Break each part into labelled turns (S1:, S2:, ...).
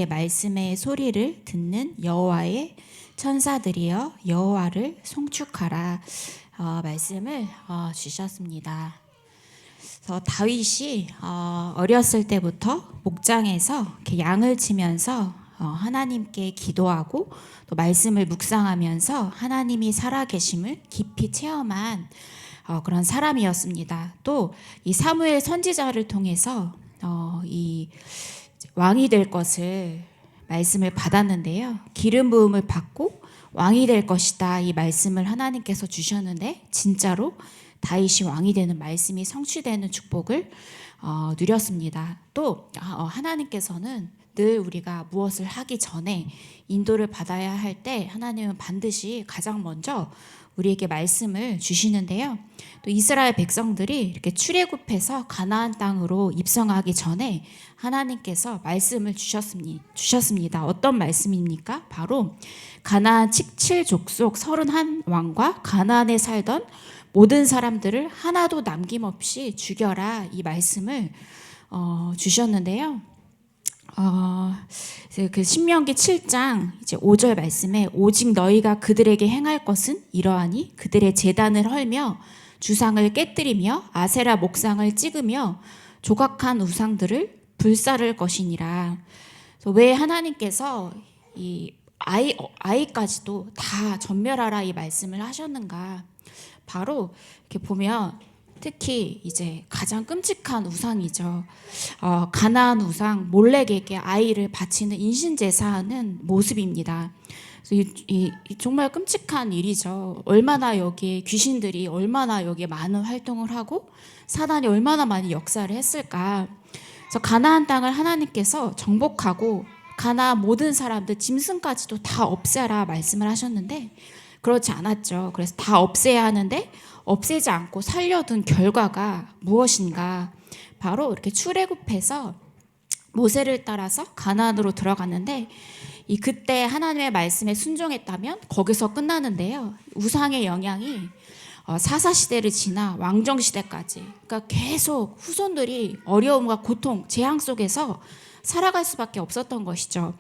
S1: 말씀의 소리를 듣는 여호와의 천사들이여 여호와를 송축하라. 말씀을 주셨습니다. 그래서 다윗이 어렸을 때부터 목장에서 이렇게 양을 치면서 하나님께 기도하고 또 말씀을 묵상하면서 하나님이 살아계심을 깊이 체험한 그런 사람이었습니다. 또 이 사무엘 선지자를 통해서 이 왕이 될 것을 말씀을 받았는데요. 기름 부음을 받고 왕이 될 것이다, 이 말씀을 하나님께서 주셨는데 진짜로 다윗이 왕이 되는 말씀이 성취되는 축복을 누렸습니다. 또 하나님께서는 늘 우리가 무엇을 하기 전에 인도를 받아야 할 때 하나님은 반드시 가장 먼저 우리에게 말씀을 주시는데요. 또 이스라엘 백성들이 이렇게 출애굽해서 가나안 땅으로 입성하기 전에 하나님께서 말씀을 주셨습니다. 어떤 말씀입니까? 바로 가나안 7족속 31왕과 가나안에 살던 모든 사람들을 하나도 남김없이 죽여라, 이 말씀을 주셨는데요. 그 신명기 7장 이제 5절 말씀에 오직 너희가 그들에게 행할 것은 이러하니 그들의 제단을 헐며 주상을 깨뜨리며 아세라 목상을 찍으며 조각한 우상들을 불사를 것이니라. 왜 하나님께서 이 아이까지도 다 전멸하라, 이 말씀을 하셨는가? 바로 이렇게 보면 특히 이제 가장 끔찍한 우상이죠. 가나안 우상 몰렉에게 아이를 바치는 인신제사하는 모습입니다. 그래서 이 정말 끔찍한 일이죠. 얼마나 여기에 귀신들이 얼마나 여기에 많은 활동을 하고 사단이 얼마나 많이 역사를 했을까. 그래서 가나안 땅을 하나님께서 정복하고 가나안 모든 사람들 짐승까지도 다 없애라 말씀을 하셨는데 그렇지 않았죠. 그래서 다 없애야 하는데 없애지 않고 살려둔 결과가 무엇인가? 바로 이렇게 출애굽해서 모세를 따라서 가나안으로 들어갔는데 그때 하나님의 말씀에 순종했다면 거기서 끝나는데요. 우상의 영향이 사사시대를 지나 왕정시대까지, 그러니까 계속 후손들이 어려움과 고통, 재앙 속에서 살아갈 수밖에 없었던 것이죠.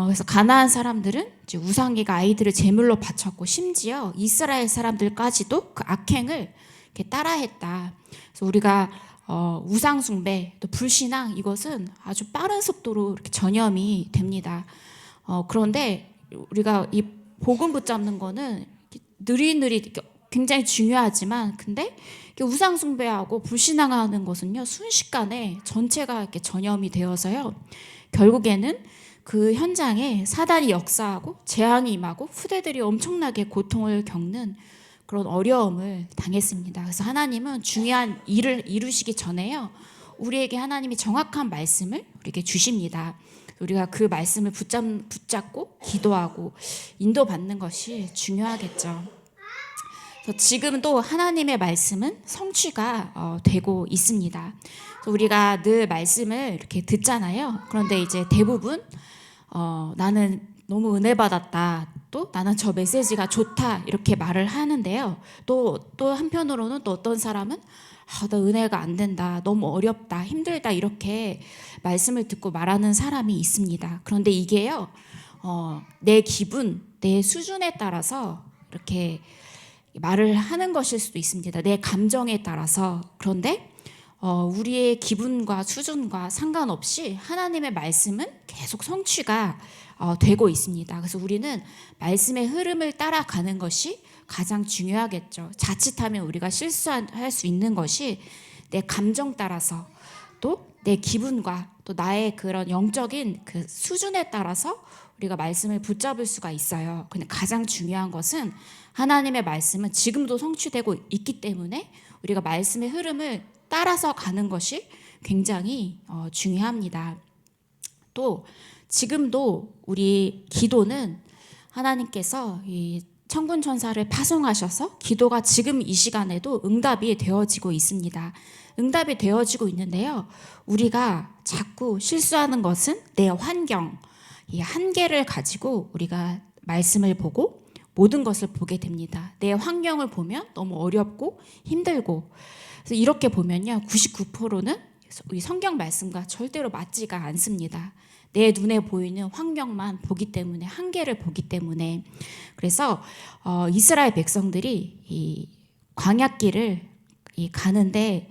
S1: 그래서 가나안 사람들은 이제 우상에게 아이들을 제물로 바쳤고 심지어 이스라엘 사람들까지도 그 악행을 이렇게 따라했다. 그래서 우리가 우상 숭배 또 불신앙, 이것은 아주 빠른 속도로 이렇게 전염이 됩니다. 그런데 우리가 이 복음 붙잡는 거는 느릿느릿 굉장히 중요하지만, 근데 우상 숭배하고 불신앙하는 것은요 순식간에 전체가 이렇게 전염이 되어서요 결국에는 그 현장에 사단이 역사하고 재앙이 임하고 후대들이 엄청나게 고통을 겪는 그런 어려움을 당했습니다. 그래서 하나님은 중요한 일을 이루시기 전에요 우리에게 하나님이 정확한 말씀을 우리에게 주십니다. 우리가 그 말씀을 붙잡고 기도하고 인도받는 것이 중요하겠죠. 그래서 지금도 하나님의 말씀은 성취가 되고 있습니다. 그래서 우리가 늘 말씀을 이렇게 듣잖아요. 그런데 이제 대부분 나는 너무 은혜 받았다, 또 나는 저 메시지가 좋다, 이렇게 말을 하는데요. 또 한편으로는 또 어떤 사람은 나 은혜가 안 된다, 너무 어렵다, 힘들다, 이렇게 말씀을 듣고 말하는 사람이 있습니다. 그런데 이게요 내 기분, 내 수준에 따라서 이렇게 말을 하는 것일 수도 있습니다. 내 감정에 따라서. 그런데 우리의 기분과 수준과 상관없이 하나님의 말씀은 계속 성취가 되고 있습니다. 그래서 우리는 말씀의 흐름을 따라가는 것이 가장 중요하겠죠. 자칫하면 우리가 실수할 수 있는 것이 내 감정 따라서, 또 내 기분과 또 나의 그런 영적인 그 수준에 따라서 우리가 말씀을 붙잡을 수가 있어요. 근데 가장 중요한 것은 하나님의 말씀은 지금도 성취되고 있기 때문에 우리가 말씀의 흐름을 따라서 가는 것이 굉장히 중요합니다. 또 지금도 우리 기도는 하나님께서 이 천군 천사를 파송하셔서 기도가 지금 이 시간에도 응답이 되어지고 있습니다. 응답이 되어지고 있는데요. 우리가 자꾸 실수하는 것은 내 환경, 이 한계를 가지고 우리가 말씀을 보고 모든 것을 보게 됩니다. 내 환경을 보면 너무 어렵고 힘들고, 그래서 이렇게 보면요 99%는 우리 성경 말씀과 절대로 맞지가 않습니다. 내 눈에 보이는 환경만 보기 때문에, 한계를 보기 때문에. 그래서 이스라엘 백성들이 이 광야길을 가는데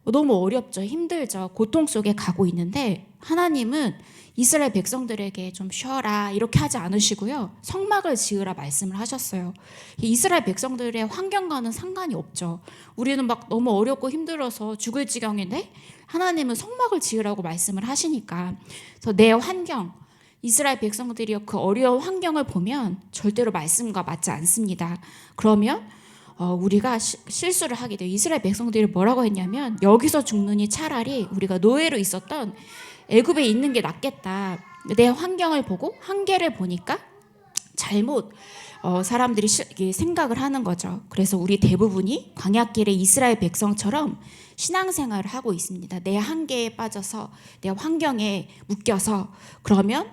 S1: 너무 어렵죠. 힘들죠. 고통 속에 가고 있는데 하나님은 이스라엘 백성들에게 좀 쉬어라 이렇게 하지 않으시고요. 성막을 지으라 말씀을 하셨어요. 이스라엘 백성들의 환경과는 상관이 없죠. 우리는 막 너무 어렵고 힘들어서 죽을 지경인데 하나님은 성막을 지으라고 말씀을 하시니까. 그래서 내 환경, 이스라엘 백성들이 그 어려운 환경을 보면 절대로 말씀과 맞지 않습니다. 그러면 우리가 실수를 하게 돼요. 이스라엘 백성들이 뭐라고 했냐면 여기서 죽느니 차라리 우리가 노예로 있었던 애굽에 있는 게 낫겠다. 내 환경을 보고 한계를 보니까 잘못 사람들이 생각을 하는 거죠. 그래서 우리 대부분이 광야길의 이스라엘 백성처럼 신앙생활을 하고 있습니다. 내 한계에 빠져서 내 환경에 묶여서. 그러면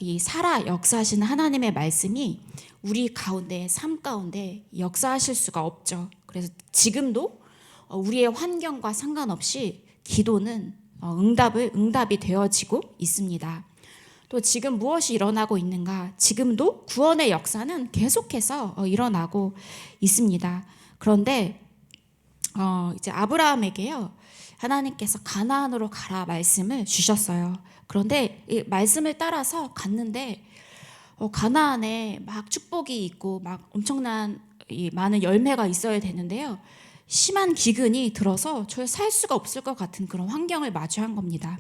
S1: 이 살아 역사하시는 하나님의 말씀이 우리 가운데, 삶 가운데 역사하실 수가 없죠. 그래서 지금도 우리의 환경과 상관없이 기도는 응답이 되어지고 있습니다. 또 지금 무엇이 일어나고 있는가? 지금도 구원의 역사는 계속해서 일어나고 있습니다. 그런데 이제 아브라함에게요, 하나님께서 가나안으로 가라 말씀을 주셨어요. 그런데 이 말씀을 따라서 갔는데 가나안에 막 축복이 있고 막 엄청난 많은 열매가 있어야 되는데요, 심한 기근이 들어서 저 살 수가 없을 것 같은 그런 환경을 마주한 겁니다.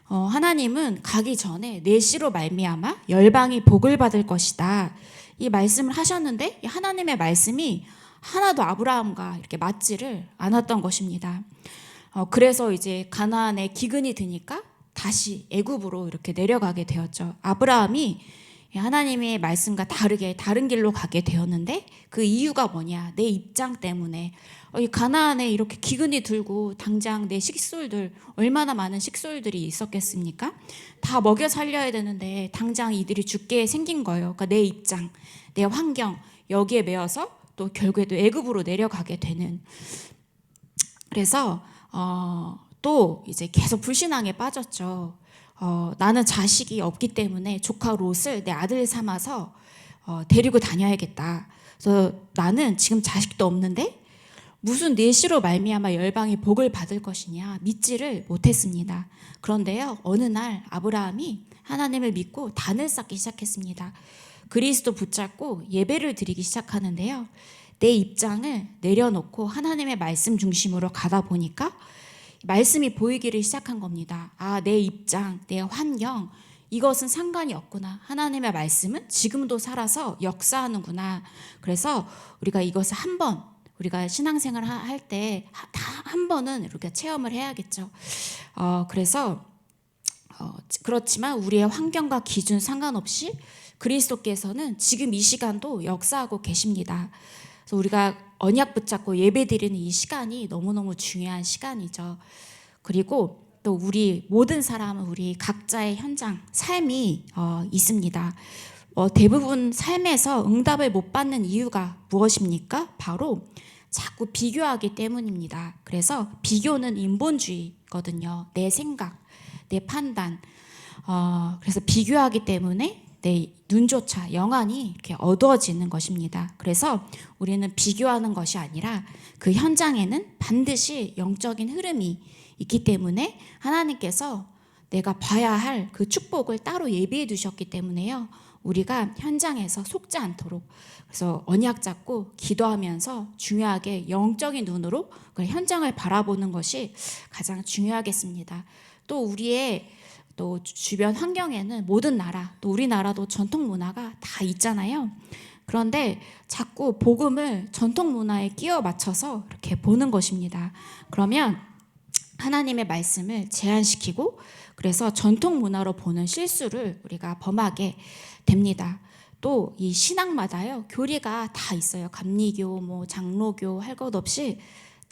S1: 하나님은 가기 전에 내 씨로 말미암아 열방이 복을 받을 것이다 이 말씀을 하셨는데 하나님의 말씀이 하나도 아브라함과 이렇게 맞지를 않았던 것입니다. 그래서 이제 가나안에 기근이 드니까 다시 애굽으로 이렇게 내려가게 되었죠. 아브라함이 하나님의 말씀과 다르게 다른 길로 가게 되었는데 그 이유가 뭐냐? 내 입장 때문에. 이 가나안에 이렇게 기근이 들고 당장 내 식솔들, 얼마나 많은 식솔들이 있었겠습니까? 다 먹여 살려야 되는데 당장 이들이 죽게 생긴 거예요. 그러니까 내 입장, 내 환경 여기에 매여서 또 결국에도 애굽으로 내려가게 되는. 그래서 또 이제 계속 불신앙에 빠졌죠. 나는 자식이 없기 때문에 조카 롯을 내 아들 삼아서 데리고 다녀야겠다. 그래서 나는 지금 자식도 없는데 무슨 내 씨로 말미암아 열방이 복을 받을 것이냐 믿지를 못했습니다. 그런데요, 어느 날 아브라함이 하나님을 믿고 단을 쌓기 시작했습니다. 그리스도 붙잡고 예배를 드리기 시작하는데요, 내 입장을 내려놓고 하나님의 말씀 중심으로 가다 보니까 말씀이 보이기를 시작한 겁니다. 내 입장, 내 환경 이것은 상관이 없구나. 하나님의 말씀은 지금도 살아서 역사하는구나. 그래서 우리가 이것을 한번, 우리가 신앙생활 할 때 한 번은 이렇게 체험을 해야겠죠. 그래서 그렇지만 우리의 환경과 기준 상관없이 그리스도께서는 지금 이 시간도 역사하고 계십니다. 그래서 우리가 언약 붙잡고 예배드리는 이 시간이 너무너무 중요한 시간이죠. 그리고 또 우리 모든 사람은 우리 각자의 현장, 삶이 있습니다. 대부분 삶에서 응답을 못 받는 이유가 무엇입니까? 바로 자꾸 비교하기 때문입니다. 그래서 비교는 인본주의거든요. 내 생각, 내 판단. 그래서 비교하기 때문에 내 눈조차 영안이 이렇게 어두워지는 것입니다. 그래서 우리는 비교하는 것이 아니라 그 현장에는 반드시 영적인 흐름이 있기 때문에 하나님께서 내가 봐야 할 그 축복을 따로 예비해 두셨기 때문에요, 우리가 현장에서 속지 않도록, 그래서 언약 잡고 기도하면서 중요하게 영적인 눈으로 그 현장을 바라보는 것이 가장 중요하겠습니다. 또 우리의 또 주변 환경에는 모든 나라, 또 우리나라도 전통 문화가 다 있잖아요. 그런데 자꾸 복음을 전통 문화에 끼워 맞춰서 이렇게 보는 것입니다. 그러면 하나님의 말씀을 제한시키고, 그래서 전통 문화로 보는 실수를 우리가 범하게 됩니다. 또 이 신앙마다요, 교리가 다 있어요. 감리교, 장로교 할 것 없이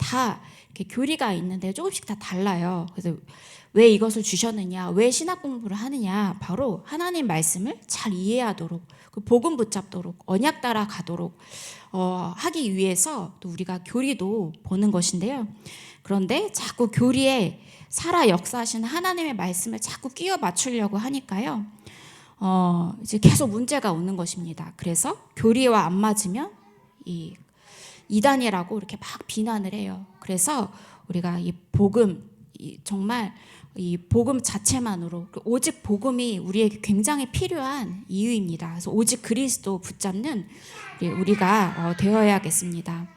S1: 다 이렇게 교리가 있는데 조금씩 다 달라요. 그래서 왜 이것을 주셨느냐, 왜 신학 공부를 하느냐, 바로 하나님 말씀을 잘 이해하도록, 그 복음 붙잡도록, 언약 따라 가도록 하기 위해서 또 우리가 교리도 보는 것인데요. 그런데 자꾸 교리에 살아 역사하시는 하나님의 말씀을 자꾸 끼워 맞추려고 하니까요. 이제 계속 문제가 오는 것입니다. 그래서 교리와 안 맞으면 이 이단이라고 이렇게 막 비난을 해요. 그래서 우리가 이 복음, 정말 이 복음 자체만으로, 오직 복음이 우리에게 굉장히 필요한 이유입니다. 그래서 오직 그리스도 붙잡는 우리가 되어야겠습니다.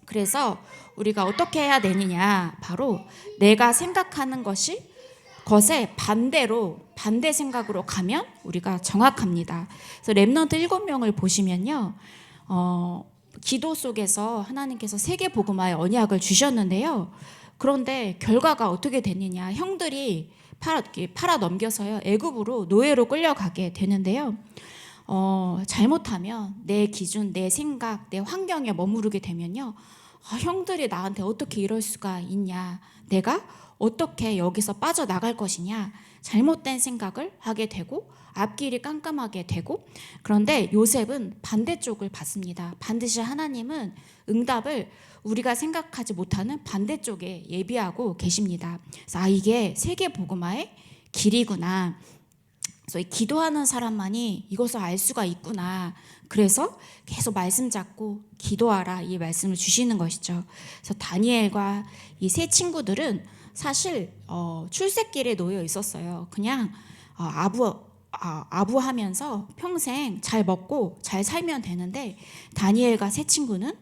S1: 그래서 우리가 어떻게 해야 되느냐, 바로 내가 생각하는 것에 반대로, 반대 생각으로 가면 우리가 정확합니다. 그래서 렘넌트 7명을 보시면요, 기도 속에서 하나님께서 세계 복음화의 언약을 주셨는데요. 그런데 결과가 어떻게 됐느냐, 형들이 팔아 넘겨서요, 애굽으로 노예로 끌려가게 되는데요. 잘못하면 내 기준, 내 생각, 내 환경에 머무르게 되면요, 형들이 나한테 어떻게 이럴 수가 있냐, 내가 어떻게 여기서 빠져나갈 것이냐, 잘못된 생각을 하게 되고 앞길이 깜깜하게 되고, 그런데 요셉은 반대쪽을 봤습니다. 반드시 하나님은 응답을 우리가 생각하지 못하는 반대쪽에 예비하고 계십니다. 그래서 이게 세계 복음화의 길이구나. 그래서 기도하는 사람만이 이것을 알 수가 있구나. 그래서 계속 말씀 잡고 기도하라, 이 말씀을 주시는 것이죠. 그래서 다니엘과 이 세 친구들은 사실 출세길에 놓여 있었어요. 그냥 아부하면서 평생 잘 먹고 잘 살면 되는데, 다니엘과 세 친구는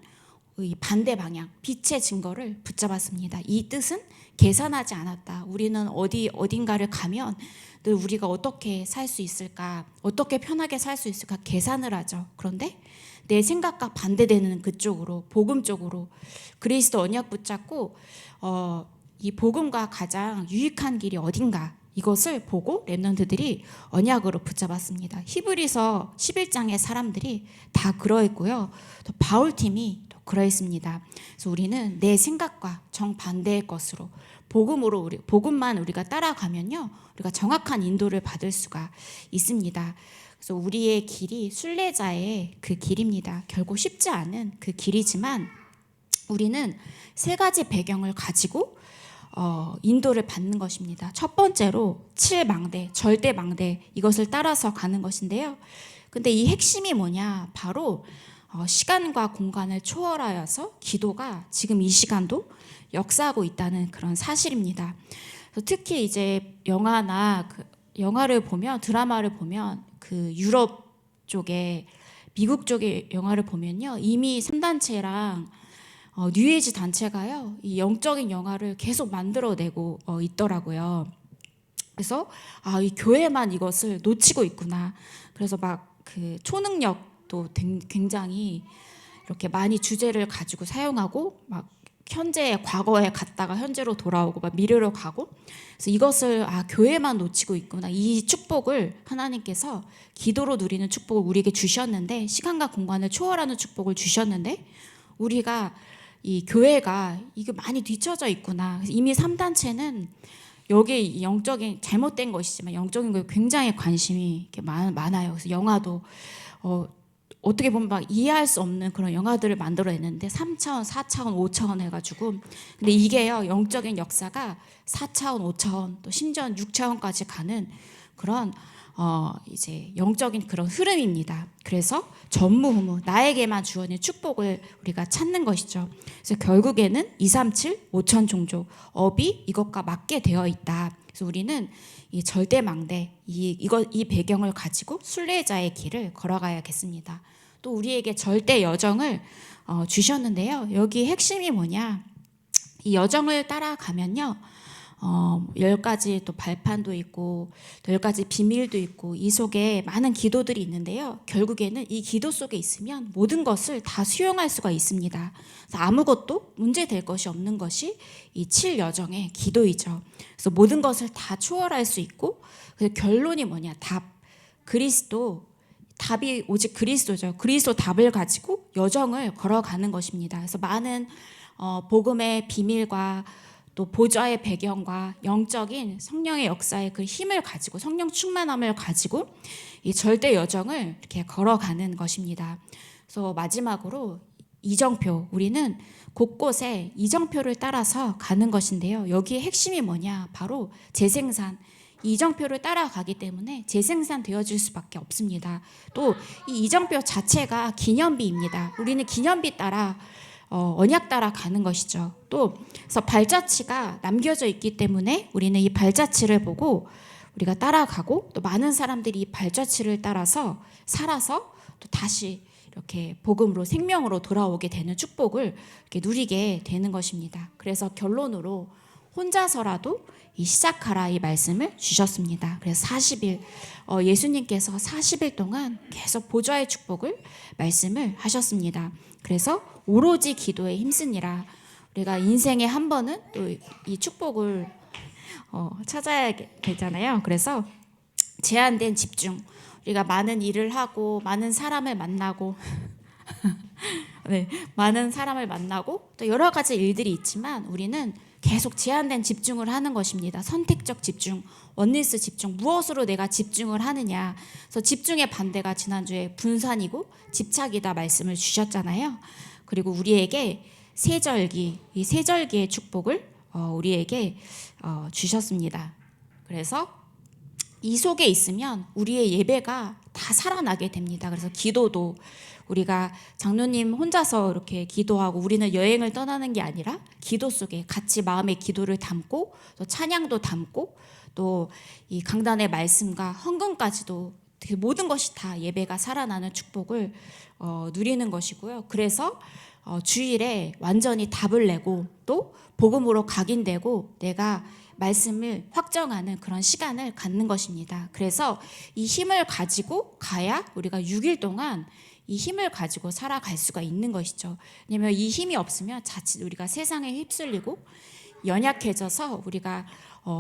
S1: 이 반대 방향, 빛의 증거를 붙잡았습니다. 이 뜻은 계산하지 않았다. 우리는 어딘가를 가면 늘 우리가 어떻게 살 수 있을까, 어떻게 편하게 살 수 있을까 계산을 하죠. 그런데 내 생각과 반대되는 그쪽으로, 복음 쪽으로 그리스도 언약 붙잡고 이 복음과 가장 유익한 길이 어딘가, 이것을 보고 렘넌트들이 언약으로 붙잡았습니다. 히브리서 11장의 사람들이 다 그러했고요. 또 바울팀이 또 그러했습니다. 그래서 우리는 내 생각과 정반대의 것으로 복음만 우리가 따라가면요, 우리가 정확한 인도를 받을 수가 있습니다. 그래서 우리의 길이 순례자의 그 길입니다. 결국 쉽지 않은 그 길이지만 우리는 세 가지 배경을 가지고 인도를 받는 것입니다. 첫 번째로 7망대, 절대망대, 이것을 따라서 가는 것인데요. 근데 이 핵심이 뭐냐, 바로 시간과 공간을 초월하여서 기도가 지금 이 시간도 역사하고 있다는 그런 사실입니다. 특히 이제 영화를 보면, 드라마를 보면 그 유럽 쪽에, 미국 쪽의 영화를 보면요, 이미 3단체랑 뉴에이지 단체가요, 이 영적인 영화를 계속 만들어내고 있더라고요. 그래서 이 교회만 이것을 놓치고 있구나. 그래서 막 그 초능력도 굉장히 이렇게 많이 주제를 가지고 사용하고, 막 현재 과거에 갔다가 현재로 돌아오고 막 미래로 가고, 그래서 이것을 교회만 놓치고 있구나. 이 축복을 하나님께서, 기도로 누리는 축복을 우리에게 주셨는데, 시간과 공간을 초월하는 축복을 주셨는데, 우리가 이 교회가 이거 많이 뒤쳐져 있구나. 이미 3단체는 여기 영적인, 잘못된 것이지만 영적인 거에 굉장히 관심이 이렇게 많아요. 그래서 영화도 어떻게 보면 막 이해할 수 없는 그런 영화들을 만들어냈는데 3차원, 4차원, 5차원 해가지고, 근데 이게요, 영적인 역사가 4차원, 5차원, 또 심지어 6차원까지 가는 그런 이제 영적인 그런 흐름입니다. 그래서 전무후무 나에게만 주어진 축복을 우리가 찾는 것이죠. 그래서 결국에는 237 5천 종족, 업이 이것과 맞게 되어 있다. 그래서 우리는 이 절대망대, 이 배경을 가지고 순례자의 길을 걸어가야겠습니다. 또 우리에게 절대 여정을 주셨는데요. 여기 핵심이 뭐냐? 이 여정을 따라가면요, 10가지 또 발판도 있고, 또 10가지 비밀도 있고, 이 속에 많은 기도들이 있는데요. 결국에는 이 기도 속에 있으면 모든 것을 다 수용할 수가 있습니다. 그래서 아무것도 문제될 것이 없는 것이 이 7여정의 기도이죠. 그래서 모든 것을 다 초월할 수 있고, 그래서 결론이 뭐냐? 답이 오직 그리스도죠. 그리스도 답을 가지고 여정을 걸어가는 것입니다. 그래서 많은 복음의 비밀과 또 보좌의 배경과 영적인 성령의 역사의 그 힘을 가지고 성령 충만함을 가지고 이 절대 여정을 이렇게 걸어가는 것입니다. 그래서 마지막으로 이정표, 우리는 곳곳에 이정표를 따라서 가는 것인데요. 여기에 핵심이 뭐냐? 바로 재생산. 이정표를 따라가기 때문에 재생산 되어질 수밖에 없습니다. 또 이 이정표 자체가 기념비입니다. 우리는 기념비 따라 언약 따라 가는 것이죠. 또 그래서 발자취가 남겨져 있기 때문에 우리는 이 발자취를 보고 우리가 따라가고 또 많은 사람들이 이 발자취를 따라서 살아서 또 다시 이렇게 복음으로 생명으로 돌아오게 되는 축복을 이렇게 누리게 되는 것입니다. 그래서 결론으로 혼자서라도 이 시작하라 이 말씀을 주셨습니다. 그래서 40일 예수님께서 40일 동안 계속 보좌의 축복을 말씀을 하셨습니다. 그래서 오로지 기도에 힘쓰니라. 우리가 인생에 한 번은 또 이 축복을 찾아야 되잖아요. 그래서 제한된 집중. 우리가 많은 일을 하고 많은 사람을 만나고 네, 많은 사람을 만나고 또 여러 가지 일들이 있지만 우리는 계속 제한된 집중을 하는 것입니다. 선택적 집중, 원리스 집중, 무엇으로 내가 집중을 하느냐. 그래서 집중의 반대가 지난주에 분산이고 집착이다 말씀을 주셨잖아요. 그리고 우리에게 세절기, 이 세절기의 축복을 우리에게 주셨습니다. 그래서 이 속에 있으면 우리의 예배가 다 살아나게 됩니다. 그래서 기도도 우리가 장로님 혼자서 이렇게 기도하고 우리는 여행을 떠나는 게 아니라 기도 속에 같이 마음의 기도를 담고 또 찬양도 담고 또 이 강단의 말씀과 헌금까지도 그 모든 것이 다 예배가 살아나는 축복을 누리는 것이고요. 그래서 주일에 완전히 답을 내고 또 복음으로 각인되고 내가 말씀을 확정하는 그런 시간을 갖는 것입니다. 그래서 이 힘을 가지고 가야 우리가 6일 동안 이 힘을 가지고 살아갈 수가 있는 것이죠. 왜냐하면 이 힘이 없으면 자칫 우리가 세상에 휩쓸리고 연약해져서 우리가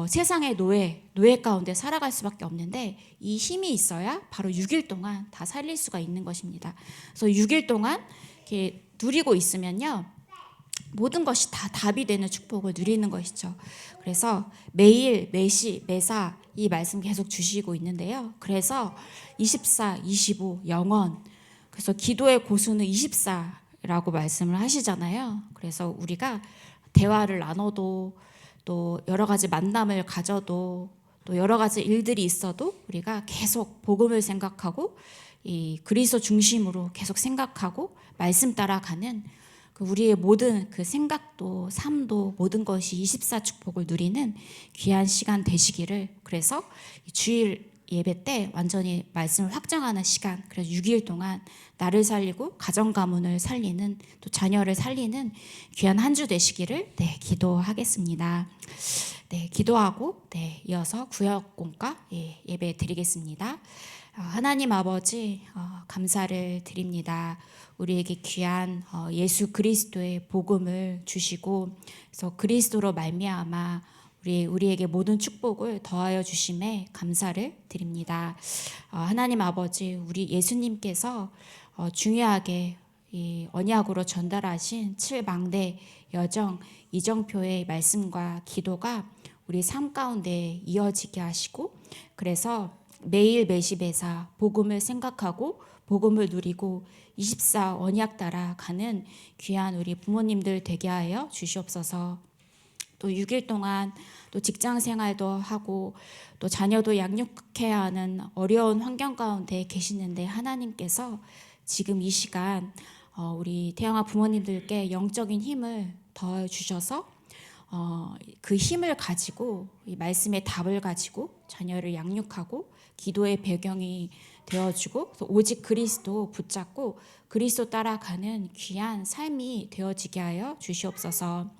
S1: 세상의 노예 가운데 살아갈 수밖에 없는데 이 힘이 있어야 바로 6일 동안 다 살릴 수가 있는 것입니다. 그래서 6일 동안 이렇게 누리고 있으면요. 모든 것이 다 답이 되는 축복을 누리는 것이죠. 그래서 매일, 매시, 매사 이 말씀 계속 주시고 있는데요. 그래서 24, 25, 영원. 그래서 기도의 고수는 24라고 말씀을 하시잖아요. 그래서 우리가 대화를 나눠도 또 여러 가지 만남을 가져도 또 여러 가지 일들이 있어도 우리가 계속 복음을 생각하고 이 그리스도 중심으로 계속 생각하고 말씀 따라가는 그 우리의 모든 그 생각도 삶도 모든 것이 24 축복을 누리는 귀한 시간 되시기를. 그래서 주일 예배 때 완전히 말씀을 확정하는 시간, 그래서 6일 동안 나를 살리고 가정 가문을 살리는 또 자녀를 살리는 귀한 한 주 되시기를 기도하겠습니다. 기도하고 이어서 구역공과 예배 드리겠습니다. 하나님 아버지 감사를 드립니다. 우리에게 귀한 예수 그리스도의 복음을 주시고 그래서 그리스도로 말미암아 우리에게 모든 축복을 더하여 주심에 감사를 드립니다. 하나님 아버지 우리 예수님께서 중요하게 이 언약으로 전달하신 7망대 여정 이정표의 말씀과 기도가 우리 삶 가운데 이어지게 하시고 그래서 매일 매시 매사 복음을 생각하고 복음을 누리고 24 언약 따라 가는 귀한 우리 부모님들 되게 하여 주시옵소서. 또 6일 동안 또 직장 생활도 하고 또 자녀도 양육해야 하는 어려운 환경 가운데 계시는데 하나님께서 지금 이 시간 우리 태영아 부모님들께 영적인 힘을 더해 주셔서 그 힘을 가지고 이 말씀의 답을 가지고 자녀를 양육하고 기도의 배경이 되어주고 오직 그리스도 붙잡고 그리스도 따라가는 귀한 삶이 되어지게 하여 주시옵소서.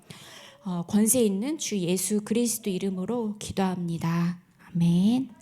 S1: 권세 있는 주 예수 그리스도 이름으로 기도합니다. 아멘.